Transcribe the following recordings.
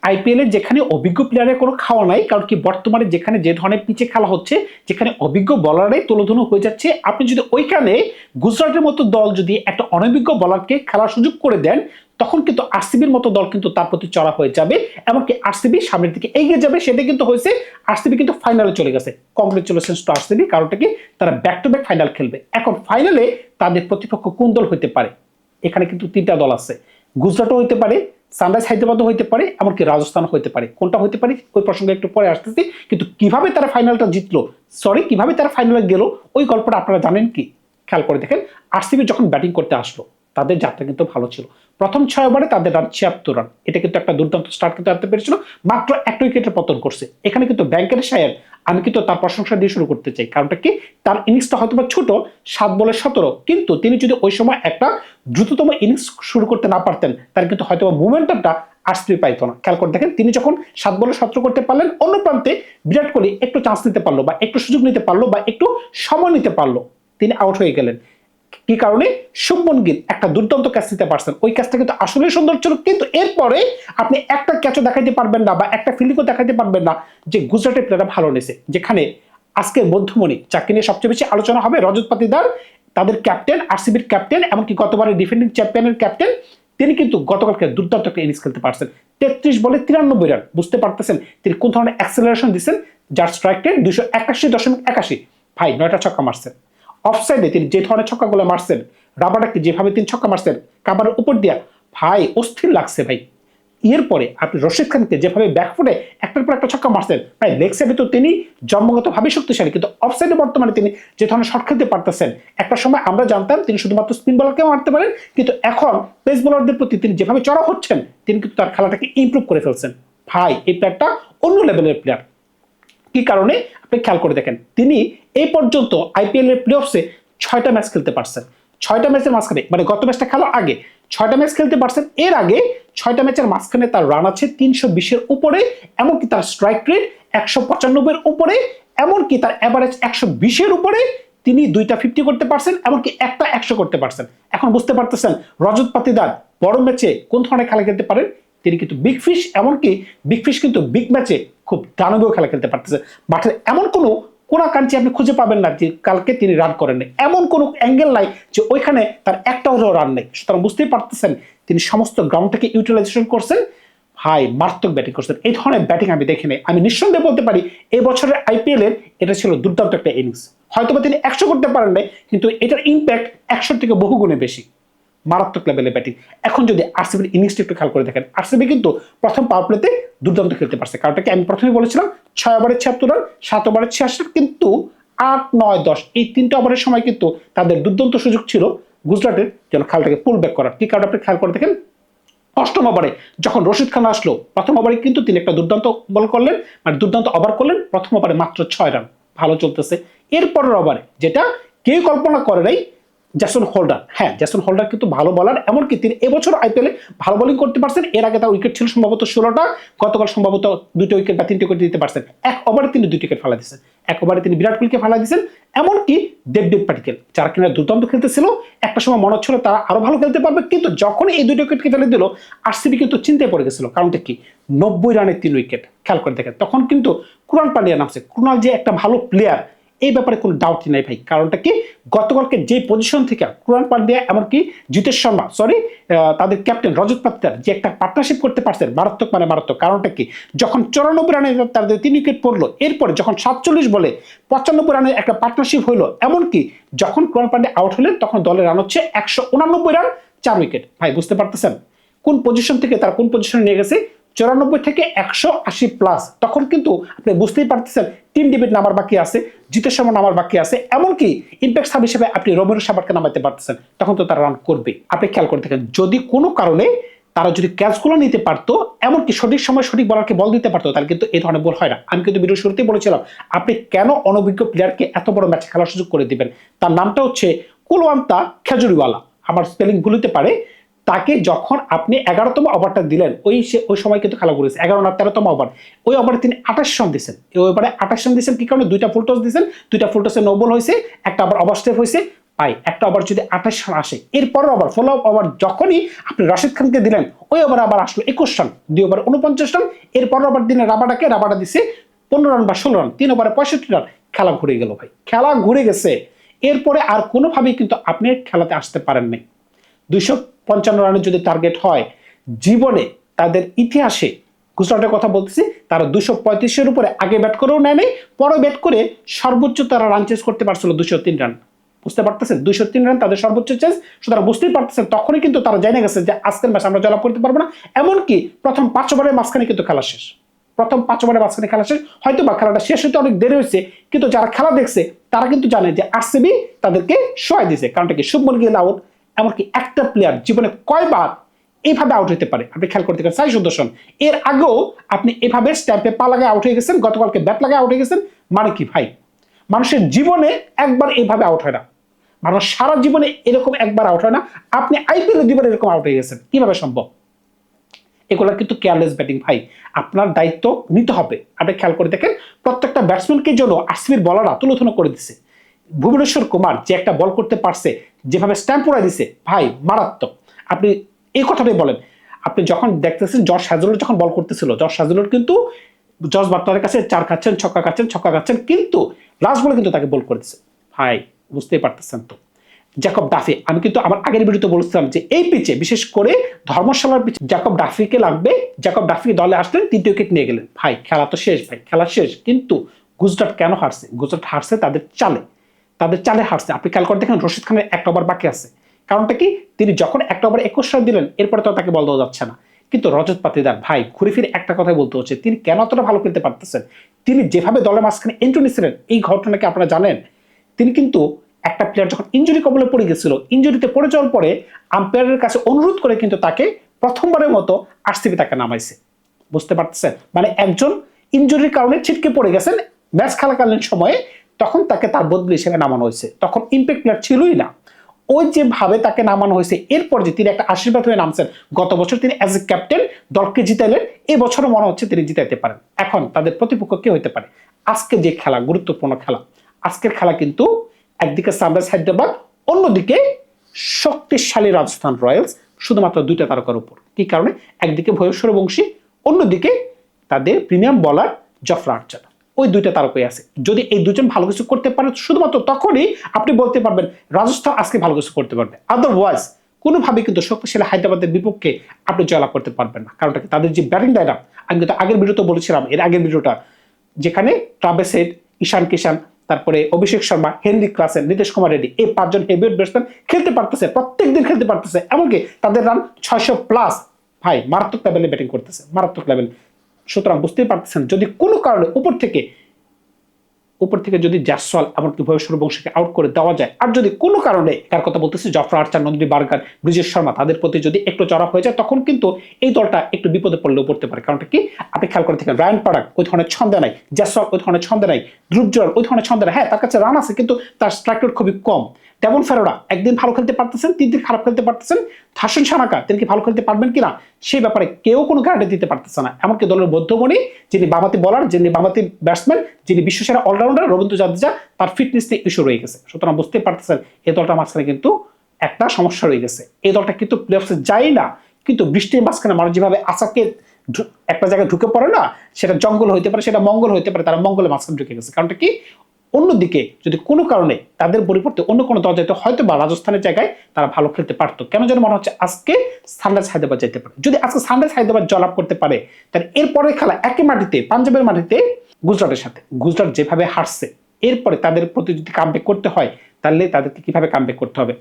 IPL এর যেখানে অভিজ্ঞ প্লেয়ারের কোনো খাওয়া নাই, কারণ কি বর্তমানে যেখানে যে ধরনের পিচে খেলা হচ্ছে, যেখানে অভিজ্ঞ বলারাই তোলোধুনো হয়ে যাচ্ছে, আপনি যদি ওইখানে গুজরাটের মতো দল যদি একটা অনভিজ্ঞ বলারকে খেলার সুযোগ করে দেন, তখন কিন্তু আরসিবির মতো দল কিন্তু তার প্রতি চড়া হয়ে যাবে, এমনকি আরসিবি সামনের দিকে এগিয়ে যাবে। সেটা কিন্তু হয়েছে, আরসিবি কিন্তু ফাইনালে চলে গেছে। কংগ্রেচুলেশনস টু আরসিবি, কারণটা কি তারা ব্যাক টু ব্যাক ফাইনাল খেলবে। এখন ফাইনালে তাদের প্রতিপক্ষ কোন দল হতে পারে? এখানে কিন্তু তিনটা দল আছে, গুজরাটও হইতে পারে, সানরাইজ হায়দ্রাবাদও হইতে পারে, এমনকি রাজস্থান হইতে পারে। কোনটা হইতে পারে ওই প্রসঙ্গে একটু পরে আসতেছি, কিন্তু কিভাবে তারা ফাইনালটা জিতলো, কিভাবে তারা ফাইনালে গেল, ওই গল্পটা আপনারা জানেন কি? খেয়াল করে দেখেন, আরসিবি যখন ব্যাটিং করতে আসলো তাদের যাত্রা কিন্তু ভালো ছিল। প্রথম 6 ওভারে তাদের রান 76 রান, এটা কিন্তু একটা দুর্দান্ত স্টার্ট কিন্তু আনতে পেরেছিল। মাত্র একটা উইকেটের পতন করছে। এখানে কিন্তু ভেঙ্কটেশ আয়ার, আমি কিন্তু তার প্রশংসা দিয়ে শুরু করতে চাই, কারণটা কি তার ইনিংসটা হয়তো ছোট, 7 বলে 17, কিন্তু তিনি যদি ওই সময় একটা দ্রুততম ইনিংস শুরু করতে না পারতেন, তার কিন্তু হয়তো মোমেন্টামটা আরসিবি পাইতো না। খেয়াল করে দেখেন, তিনি যখন 7 বলে 17 করতে পারলেন, অন্য প্রান্তে বিরাট কোহলি একটু চান্স নিতে পারলো, বা একটু সুযোগ নিতে পারলো, বা একটু সময় নিতে পারলো, তিনি আউট হয়ে গেলেন। কি কারণে? শুভমন গিল একটা দুর্দান্ত ক্যাচ নিতে পারছেন, ওই ক্যাচটা কিন্তু আসলে সুন্দর ছিল, কিন্তু এরপরে আপনি একটা ক্যাচও দেখাইতে পারবেন না, বা একটা ফিল্ডিংও দেখাইতে পারবেন না যে গুজরাটের প্লেয়াররা ভালো নেছে। যেখানে আজকের মধ্যমণি যাকে নিয়ে সবচেয়ে বেশি আলোচনা হবে, রজত পাতিদার, তাদের ক্যাপ্টেন, আরসিবির ক্যাপ্টেন, এমনকি গতবারের ডিফেন্ডিং চ্যাম্পিয়নের ক্যাপ্টেন, তিনি কিন্তু গতকালকে দুর্দান্ত একটা ইনিংস খেলতে পারছেন। 33 বলে 93 রান। বুঝতে পারতেছেন তিনি কোন ধরনের অ্যাক্সেলারেশন দিচ্ছেন, যার স্ট্রাইক রেট 281.81। ভাই 9টা ছক্কা মারছেন। অফসাইডে তিনি যে ধরনের ছক্কাগুলো মারছেন, রাবারটাকে যেভাবে তিনি ছক্কা মারছেন কাবারের উপর দিয়া, ভাই অস্থির লাগছে ভাই। এরপরে আপনি রশিদ খানকে যেভাবে ব্যাকফুটে একটার পর একটা ছক্কা মারছেন, ভাই লেগ সাইডে তো তিনি জন্মগতভাবে শক্তিশালী, কিন্তু অফসাইডে বর্তমানে তিনি যে ধরনের শট খেলতে পারতেছেন, একটা সময় আমরা জানতাম তিনি শুধুমাত্র স্পিন বলারকেও মারতে পারেন, কিন্তু এখন পেস বোলারদের প্রতি তিনি যেভাবে চড়া হচ্ছেন, তিনি কিন্তু তার খেলাটাকে ইমপ্রুভ করে ফেলছেন। ভাই এই প্লেয়ারটা অন্য লেভেলের প্লেয়ার। কি কারণে? আপনি খেয়াল করে দেখেন, তিনি এই পর্যন্ত আইপিএল এর প্লে অফসে 6টা ম্যাচ খেলতে পারছেন। 6টা ম্যাচের মাঝখানে, মানে গত ম্যাচটা খেলার আগে 6টা ম্যাচ খেলতে পারছেন। এর আগে 6টা ম্যাচের মাঝখানে তার রান আছে 320-এর উপরে, এমনকি তার স্ট্রাইক রেট 195-এর উপরে, এমনকি তার অ্যাভারেজ 120-এর উপরে। তিনি 2টা 50 করতে পারছেন, এমনকি একটা 100 করতে পারছেন। এখন বুঝতে পারতেছেন রজত পাতিদার বড় ম্যাচে কোন ধরনের খেলা খেলতে পারেন। তিনি কিন্তু বিগ ফিশ, এমনকি বিগ ফিশ কিন্তু বিগ ম্যাচে খুব দানবীয় খেলা খেলতে পারতেছে। মাঠের এমন কোনো কাঞ্চি আপনি খুঁজে পাবেন না যে কালকে তিনি রান করেননি, এমন কোনো অ্যাঙ্গেল নাই যে ওইখানে তার একটাও রান নেই। সুতরাং বুঝতেই পারতেছেন তিনি সমস্ত গ্রাউন্ডটাকে ইউটিলাইজেশন করছেন। ভাই মারাত্মক ব্যাটিং করছেন। এই ধরনের ব্যাটিং আমি দেখিনি। আমি নিঃসন্দেহে বলতে পারি এই বছরের আইপিএল এর এটা ছিল দুর্দান্ত একটা ইনিংস। হয়তোবা তিনি 100 করতে পারেন নাই, কিন্তু এটার ইম্প্যাক্ট 100 থেকে বহু গুণে বেশি। মারাত্মক লেভেলের ব্যাটিং। এখন যদি আরসিবির ইনিংসটা একটু খেয়াল করে দেখেন, আরসিবি কিন্তু প্রথম পাওয়ার প্লেতে দুর্দান্ত খেলতে পারছে। কারণটাকে আমি প্রথমেই বলেছিলাম, 6 ওভারে 76 রান, 7 ওভারে 86 রান, কিন্তু 8, 9, 10 এই 3টা ওভারের সময় কিন্তু তাদের দুর্দান্ত সুযোগ ছিল গুজরাটের যেন খেলাটাকে পুল ব্যাক করার। কি কারণ আপনি খেয়াল করে দেখেন, 8ম ওভারে যখন রশিদ খান আসলো, প্রথম ওভারে কিন্তু তিনি একটা দুর্দান্ত বল করলেন, মানে দুর্দান্ত ওভার করলেন। প্রথম ওভারে মাত্র 6 রান, ভালো চলতেছে। এরপরের ওভারে যেটা কেউ কল্পনা করে নাই, জ্যাসন হোল্ডার। হ্যাঁ, জ্যাসন হোল্ডার কিন্তু ভালো বলার, এমনকি তিনি এবছর আইপিএলে ভালো বোলিং করতে পারছেন। এর আগে তার উইকেট ছিল সম্ভবত 16টা, গতকাল সম্ভবত 2টা উইকেট বা 3টে উইকেট দিতে পারছেন। এক ওভারে তিনি 2 উইকেট ফেলা দিয়েছেন, এক ওভারে তিনি বিরাট কোহলিকে ফেলা দিয়েছেন, এমনকি দেবদীপ পাটিকেল, যারা কিনা দুর্দান্ত খেলতেছিল। একটা সময় মনে হচ্ছিল তারা আরো ভালো খেলতে পারবে, কিন্তু যখন এই 2টা উইকেটকে ফেলে দিল, আরসিবি কিন্তু চিন্তায় পড়ে গেছিল। কারণটা কি? 90 রানের 3 উইকেট। খেয়াল করে দেখেন, তখন কিন্তু কুণাল পান্ডিয়া নামছে। কুণাল যে একটা ভালো প্লেয়ার, এই ব্যাপারে কোনো ডাউটই নাই ভাই। কারণটা কি? গতকালকে যে পজিশন থেকে কুণাল পান্ডিয়া, এমনকি জিতেশ শর্মা, তাদের ক্যাপ্টেন রজত পাতিদার যে একটা পার্টনারশিপ করতে পারছেন, মারাত্মক মানে মারাত্মক। কারণটা কি? যখন 94 রানে তাদের 3 উইকেট পড়লো, এরপরে যখন 47 বলে 95 রানের একটা পার্টনারশিপ হইলো, এমনকি যখন কুণাল পান্ডিয়া আউট হলেন, তখন দলের রান হচ্ছে 189 রান, 4 উইকেট। ভাই বুঝতে পারতেছেন কোন পজিশন থেকে তার কোন পজিশনে নিয়ে গেছে? 94 থেকে 180 প্লাস। তখন কিন্তু আপনি বুঝতেই পারতেছেন টিম ডেভিড নামার বাকি আছে, জিতেশ শর্মা নামার বাকি আছে, এমনকি ইম্প্যাক্ট সাব হিসেবে আপনি রবীন্দ্র সাবারকে নামাইতে পারতেছেন। তখন তো তারা রান করবে। আপনি খেয়াল করে দেখেন, যদি কোনো কারণে তারা যদি ক্যাচগুলো নিতে পারতো, এমনকি সঠিক সময় সঠিক বলারকে বল দিতে পারতো, তাহলে কিন্তু এই ধরনের বল হয় না। আমি কিন্তু ভিডিও শুরুতেই বলেছিলাম, আপনি কেন অনভিজ্ঞ প্লেয়ারকে এত বড় ম্যাচে খেলার সুযোগ করে দিবেন? তার নামটা হচ্ছে কুলওয়ান্তা খেজুরিওয়ালা। আমার স্পেলিং ভুল হতে পারে। তাকে যখন আপনি 11তম ওভারটা দিলেন, ওই সময় কিন্তু খেলা করেছে 11 না 13তম ওভার, ওই ওভারে তিনি 28 রান দিয়েছেন। এই ওভারে 28 রান দিয়েছেন কি কারণে? 2টা ফুল টস দিয়েছেন, 2টা ফুল টসে নো বল হয়েছে, একটা আবার ওভার স্টেপ হয়েছে। ভাই একটা ওভার যদি 28 রান আসে, এরপর ওভার ফলো আপ ওভার যখনই আপনি রাশিদ খানকে দিলেন, ওই ওভার আবার আসলো 21 রান, 2 ওভার 49 রান, এরপর ওভার দিলেন রাবাডাকে, রাবাডা দিছে 15 রান বা 16 রান, 3 ওভারে 65 রান, খেলা ঘুরে গেল ভাই, খেলা ঘুরে গেছে। এরপরে আর কোনোভাবেই কিন্তু আপনি খেলাতে আসতে পারেন নাই। 255 রানের যদি টার্গেট হয়, জীবনে তাদের ইতিহাসে গুজরাটের কথা বলতেছি, তারা 235-এর উপরে আগে ব্যাট করেও নেয় নাই, পরে ব্যাট করে সর্বোচ্চ তারা রান চেস করতে পারছিল 203 রান। বুঝতে পারতেছেন, 203 রান তাদের সর্বোচ্চ চেস। সুতরাং বুঝতেই পারতেছেন তখনই কিন্তু তারা জেনে গেছে যে আজকের ম্যাচ আমরা জয়লাভ করতে পারবো না। এমনকি প্রথম 5 ওভারের মাঝখানে কিন্তু খেলা শেষ, প্রথম 5 ওভারের মাঝখানে খেলা শেষ। হয়তো বা খেলাটা শেষ হতে অনেক দেরি হয়েছে, কিন্তু যারা খেলা দেখছে তারা কিন্তু জানে যে আরসিবি তাদেরকে সহায় দিয়েছে। কারণটা কি, শুভমন গিল আউট। এমনকি একটা প্লেয়ার জীবনে কয়বার এইভাবে আউট হতে পারে আপনি খেয়াল করতে পারেন। সাই সুদর্শন এর আগেও আপনি এভাবে স্ট্যাম্পে পা লাগায় আউট হয়ে গেছেন, গতকালকে ব্যাট লাগায় আউট হয়ে গেছেন। মানে কি ভাই, মানুষের জীবনে একবার এইভাবে আউট হয় না, মানুষ সারা জীবনে এরকম একবার আউট হয় না। আপনি আইপিএলে 2বার এরকম আউট হয়ে গেছেন, কিভাবে সম্ভব? এগুলো কিন্তু কেয়ারলেস ব্যাটিং ভাই, আপনার দায়িত্ব নিতে হবে। আপনি খেয়াল করে দেখেন, প্রত্যেকটা ব্যাটসম্যানকে জন্য আরসিবির বলাররা তুলোধুনো করে দিচ্ছে। ভুবনেশ্বর কুমার যে একটা বল করতে পারছে, যেভাবে স্ট্যাম্প উড়াই দিছে ভাই, মারাত্মক। আপনি এই কথাটাই বলেন, আপনি যখন দেখতেছেন জশ হ্যাজেলউড যখন বল করতেছিল, জশ হ্যাজেলউড কিন্তু জস বাটলারের কাছে 4 খাচ্ছেন, ছক্কা খাচ্ছেন, কিন্তু লাস্ট বলে কিন্তু তাকে বল করে দিচ্ছে। ভাই বুঝতেই পারতেছেন তো। জ্যাকব ডাফি, আমি কিন্তু আমার আগের ভিডিওতে বলেছিলাম যে এই পিচে, বিশেষ করে ধর্মশালার পিচে জ্যাকব ডাফিকে লাগবে। জ্যাকব ডাফি দলে আসলেন, 3টে উইকেট নিয়ে গেলেন। ভাই খেলা তো শেষ, ভাই খেলা শেষ। কিন্তু গুজরাট কেন হারছে? গুজরাট হারছে তাদের চালে হারছে। আপনি খেয়াল করে দেখেন, রশিদ খানের একটা ওভার বাকি আছে। কারণটা কি, তিনি যখন একটা ওভার 21 রান দিলেন, এরপরে তো তাকে বল দেওয়া যাচ্ছে না। কিন্তু রজত পাতিদার ভাই ঘুরে ফিরে একটা কথাই বলতে হচ্ছে, তিনি কেন অতটা ভালো খেলতে পারতেছেন? তিনি যেভাবে দলের মাঝখানে এন্ট্রি নিয়েছিলেন, এই ঘটনাকে আপনারা জানেন। তিনি কিন্তু একটা প্লেয়ার যখন ইনজুরি কবলে পড়ে গেছিল, ইনজুরিতে পড়ে যাওয়ার পরে আম্পায়ারের কাছে অনুরোধ করে কিন্তু তাকে প্রথমবারের মতো আরসিবি তাকে নামাইছে। বুঝতে পারতেছেন, মানে একজন ইনজুরির কারণে ছিটকে পড়ে গেছেন ম্যাচ খেলাকালীন সময়ে, তখন তাকে তার বদলি হিসেবে নামানো হয়েছে। তখন ইম্প্যাক্ট প্লেয়ার ছিলই না, ওই যেভাবে তাকে নামানো হয়েছে, এরপর যে তিনি একটা আশীর্বাদ হয়ে নামছেন। গত বছর তিনি অ্যাজ এ ক্যাপ্টেন দলকে জিতাইলেন, এই বছরও মনে হচ্ছে তিনি জিতাইতে পারেন। এখন তাদের প্রতিপক্ষ কে হইতে পারে? আজকে যে খেলা, গুরুত্বপূর্ণ খেলা, আজকের খেলা কিন্তু একদিকে সানরাইজ হায়দ্রাবাদ, অন্যদিকে শক্তিশালী রাজস্থান রয়্যালস, শুধুমাত্র 2টা তারকার উপর। কি কারণে? একদিকে ভুবনেশ্বরবংশী, অন্যদিকে তাদের প্রিমিয়াম বলার জফরা আর্চার। ওই 2টা তারকাই আছে। যদি এই দুজন ভালো কিছু করতে পারে, শুধুমাত্র তখনই আপনি বলতে পারবেন রাজস্থান আজকে ভালো কিছু করতে পারবে। আদারওয়াইজ কোনোভাবে কিন্তু শক্তিশালী হায়দ্রাবাদের বিপক্ষে আপনি জয়লাভ করতে পারবেন না। কারণটা কি, তাদের যে ব্যাটিং লাইন আপ, আমি কিন্তু আগের ভিডিওতে বলেছিলাম, এর আগের ভিডিওটা, যেখানে ট্রাভিস হেড, ঈশান কিষান, তারপরে অভিষেক শর্মা, হেনরি ক্লাসেন, নীতিশ কুমার রেড্ডি, এই 5 জন হেভিওয়েট ব্যাটসম্যান খেলতে পারতেছে, প্রত্যেকদিন খেলতে পারতেছে। এমনকি তাদের রান 600+। ভাই মারাত্মক লেভেলে ব্যাটিং করতেছে, মারাত্মক লেভেল। সুতরাং বুঝতেই পারতেছেন, যদি কোনো কারণে উপর থেকে যদি জয়সওয়াল এমনকি ভুবনেশ্বরবংশীকে আউট করে দেওয়া যায়, আর যদি কোনো কারণে, তার কথা বলতেছি Jofra Archer, Nandi burger, Brijesh Sharma, তাদের প্রতি যদি একটু চড়া হয়ে যায়, তখন কিন্তু এই দলটা একটু বিপদে পড়লেও পড়তে পারে। কারণটা কি, আপনি খেয়াল করে থাকেন, রায়ান পারাগ ওই ধরনের ছন্দে নাই, জয়সওয়াল ওই ধরনের ছন্দে নাই, ধ্রুব জোয়ার ওই ধরনের ছন্দে নাই। হ্যাঁ, তার কাছে রান আছে, কিন্তু তার স্ট্রাইক রেট খুবই কম। ডেভন ফেরেরা একদিন ভালো খেলতে পারতেছেন, 3 দিন খারাপ খেলতে পারতেছেন। হাসান শানাকা তিনি কি ভালো খেলতে পারবেন কিনা, সেই ব্যাপারে কেউ কোনো গ্যারান্টি দিতে পারতেছে না। এমনকি দলের মধ্যমণি, যিনি বামাতি বলার, যিনি বামাতি ব্যাটসম্যান, যিনি বিশ্বসেরা অলরাউন্ডার রবীন্দ্র জাদেজা, তার ফিটনেস নিয়ে ইস্যু রয়ে গেছে। সুতরাং বুঝতে পারতেছেন, এই দলটা মাঝখানে কিন্তু একটা সমস্যা রয়ে গেছে। এই দলটা কিন্তু প্লে অফে যায় না, কিন্তু বৃষ্টির মাঝখানে মানুষ যেভাবে আশাকে একটা জায়গায় ঢুকে পড়ে না, সেটা জঙ্গল হইতে পারে, সেটা মঙ্গল হইতে পারে, তারা মঙ্গলের মাঝখানে ঢুকে গেছে। কারণটা কি, অন্যদিকে যদি কোনো কারণে তাদের পরিবর্তে অন্য কোনো দল যেত, হয়তো বা রাজস্থানের জায়গায় তারা ভালো খেলতে পারতো। কেন যেন মনে হচ্ছে আজকে সানরাইজ হায়দ্রাবাদ যেতে পারে। যদি আজকে সানরাইজ হায়দ্রাবাদ জয়লাভ করতে পারে, তাহলে এরপরে খেলা একই মাটিতে, পাঞ্জাবের মাটিতে গুজরাটের সাথে, গুজরাট যেভাবে হারছে, এরপরে তাদের প্রতি যদি কামব্যাক করতে হয়, তাহলে তাদেরকে কিভাবে কামব্যাক করতে হবে।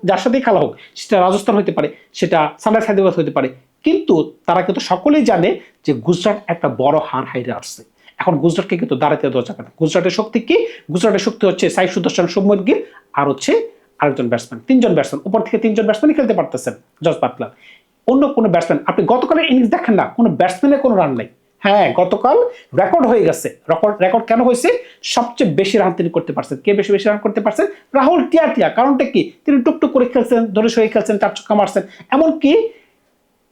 যার সাথেই খেলা হোক, সেটা রাজস্থান হতে পারে, সেটা সানরাইজ হায়দ্রাবাদ হতে পারে, কিন্তু তারা কিন্তু সকলেই জানে যে গুজরাট একটা বড় হার হাইরে আসছে। এখন গুজরাটকে কিন্তু দাঁড়াতে দেওয়া যাবে না। গুজরাটের শক্তি কি? গুজরাটের শক্তি হচ্ছে সাই সুদর্শন, শুভমন গিল, আর হচ্ছে আরেকজন ব্যাটসম্যান, 3 জন ব্যাটসম্যান, উপর থেকে 3 জন ব্যাটসম্যানই খেলতে পারতেছেন। জস বাটলার, অন্য কোনো ব্যাটসম্যান, আপনি গতকালের ইনিংস দেখেন না, কোনো ব্যাটসম্যানের কোনো রান নাই। হ্যাঁ, গতকাল রেকর্ড হয়ে গেছে। রেকর্ড কেন হয়েছে? সবচেয়ে বেশি রান তিনি করতে পারছেন। কে বেশি রান করতে পারছেন? রাহুল টিয়াটিয়া। কারণটা কি, তিনি টুকটুক করে খেলছেন, ধরে সরে খেলছেন, 4 ছক্কা মারছেন। এমনকি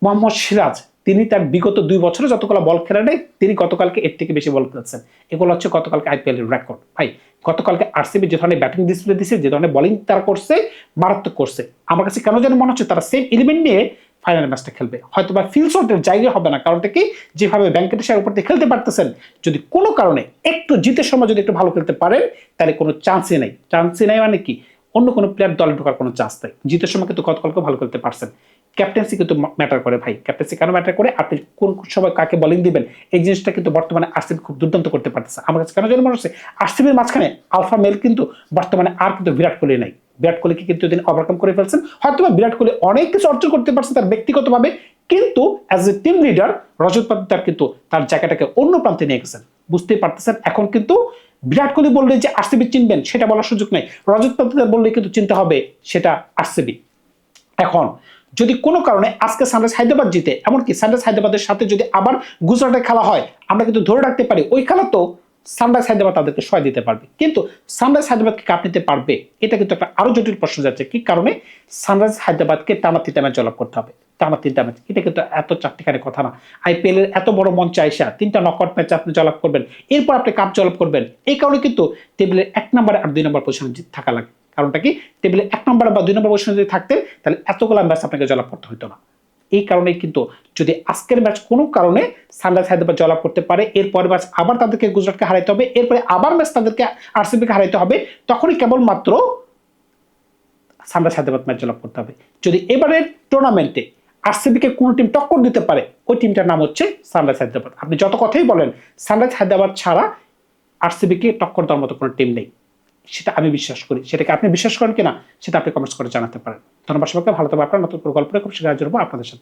মোহাম্মদ সিরাজ তিনি তার বিগত 2 বছরে যতগুলো বল খেলা নেই তিনি গতকালকে এর থেকে বেশি বল খেলেছেন। এগুলো হচ্ছে গতকালকে আইপিএল এর রেকর্ড ভাই। গতকালকে আরসিবি যে ধরনের ব্যাটিং ডিসপ্লে দিচ্ছে, যে ধরনের বোলিং তারা করছে, মারাত্মক করছে। আমার কাছে কেন যেন মনে হচ্ছে তারা সেম এলিমেন্ট নিয়ে ফাইনাল ম্যাচটা খেলবে। হয়তো বা ফিল শটের জায়গা হবে না, কারণটা কি যেভাবে ভেঙ্কটেশের উপর দিয়ে খেলতে পারতেছেন, যদি কোনো কারণে একটু জিতের সময় যদি একটু ভালো খেলতে পারেন তাহলে কোনো চান্সই নেই। চান্সই নেই মানে কি, অন্য কোনো প্লেয়ার দলে ঢোকার কোনো চান্স নেই। জিতের সময় কিন্তু গতকালকে ভালো খেলতে পারছেন। ক্যাপ্টেন্সি কিন্তু ম্যাটার করে ভাই। ক্যাপ্টেন্সি কেন ম্যাটার করে, আপনি কোন সময় কাকে বোলিং দিবেন এই জিনিসটা কিন্তু বর্তমানে আরসিবি খুব দুর্দান্ত করতে পারতেছে। আমার কাছে কেন যেন মনে হচ্ছে আরসিবির মাঝখানে আলফা মেল কিন্তু বর্তমানে আর কিন্তু বিরাট কোহলি নাই। বিরাট কোহলিকে কিন্তু তিনি ওভারকাম করে ফেলছেন। হয়তো বিরাট কোহলি অনেক কিছু অর্জন করতে পারছেন তার ব্যক্তিগতভাবে, কিন্তু অ্যাজ এ টিম লিডার রজত পাটিদার কিন্তু তার জায়গাটাকে অন্য প্রান্তে নিয়ে গেছেন। বুঝতেই পারতেছেন এখন কিন্তু বিরাট কোহলি বললে যে আরসিবি চিনবেন সেটা বলার সুযোগ নাই, রজত পাটিদার বললে কিন্তু চিনতে হবে সেটা আরসিবি। এখন যদি কোনো কারণে আজকে সানরাইজ হায়দ্রাবাদ জিতে, এমনকি সানরাইজ হায়দ্রাবাদের সাথে যদি আবার গুজরাটে খেলা হয়, আমরা কিন্তু ধরে রাখতে পারি ওই খেলা তো সানরাইজ হায়দ্রাবাদ তাদেরকে সহায় দিতে পারবে। কিন্তু সানরাইজ হায়দ্রাবাদকে কাপ নিতে পারবে, এটা কিন্তু একটা আরো জটিল প্রশ্ন যাচ্ছে। কি কারণে সানরাইজ হায়দ্রাবাদকে টানা 3টা ম্যাচ জয়লাভ করতে হবে, টানা 3টা ম্যাচ, এটা কিন্তু এত চারটিখানি কথা না। আইপিএল এর এত বড় মঞ্চে আইসা 3টা নকআউট ম্যাচ আপনি জয়লাভ করবেন, এরপর আপনি কাপ জয়লাভ করবেন, এই কারণে কিন্তু টেবিলের 1 নম্বরে আর 2 নম্বর পজিশনে থাকা লাগে। কারণটা কি, টেবিলে 1 নম্বর বা 2 নম্বর পজিশনে যদি থাকতেন তাহলে এতগুলো ম্যাচ আপনাকে জয়লাভ করতে হতো না। এই কারণেই কিন্তু যদি আজকের ম্যাচ কোনো কারণে সানরাইজ হায়দ্রাবাদ জয়লাভ করতে পারে, এরপর ম্যাচ আবার তাদেরকে গুজরাটকে হারাইতে হবে, এরপরে আবার ম্যাচ তাদেরকে আরসিবিকে হারাইতে হবে, তখনই কেবলমাত্র সানরাইজ হায়দ্রাবাদ ম্যাচ জয়লাভ করতে হবে। যদি এবারের টুর্নামেন্টে আরসিবিকে কোনো টিম টক্কর দিতে পারে, ওই টিমটার নাম হচ্ছে সানরাইজ হায়দ্রাবাদ। আপনি যত কথাই বলেন, সানরাইজ হায়দ্রাবাদ ছাড়া আরসিবিকে টক্কর দেওয়ার মতো কোনো টিম নেই, সেটা আমি বিশ্বাস করি। সেটাকে আপনি বিশ্বাস করেন কিনা সেটা আপনি কমেন্টস করে জানাতে পারেন। ধন্যবাদ সবাইকে, ভালো থাকবেন। আপনার নতুন গল্পটা খুব শীঘ্রই হাজির হবো আপনাদের সাথে।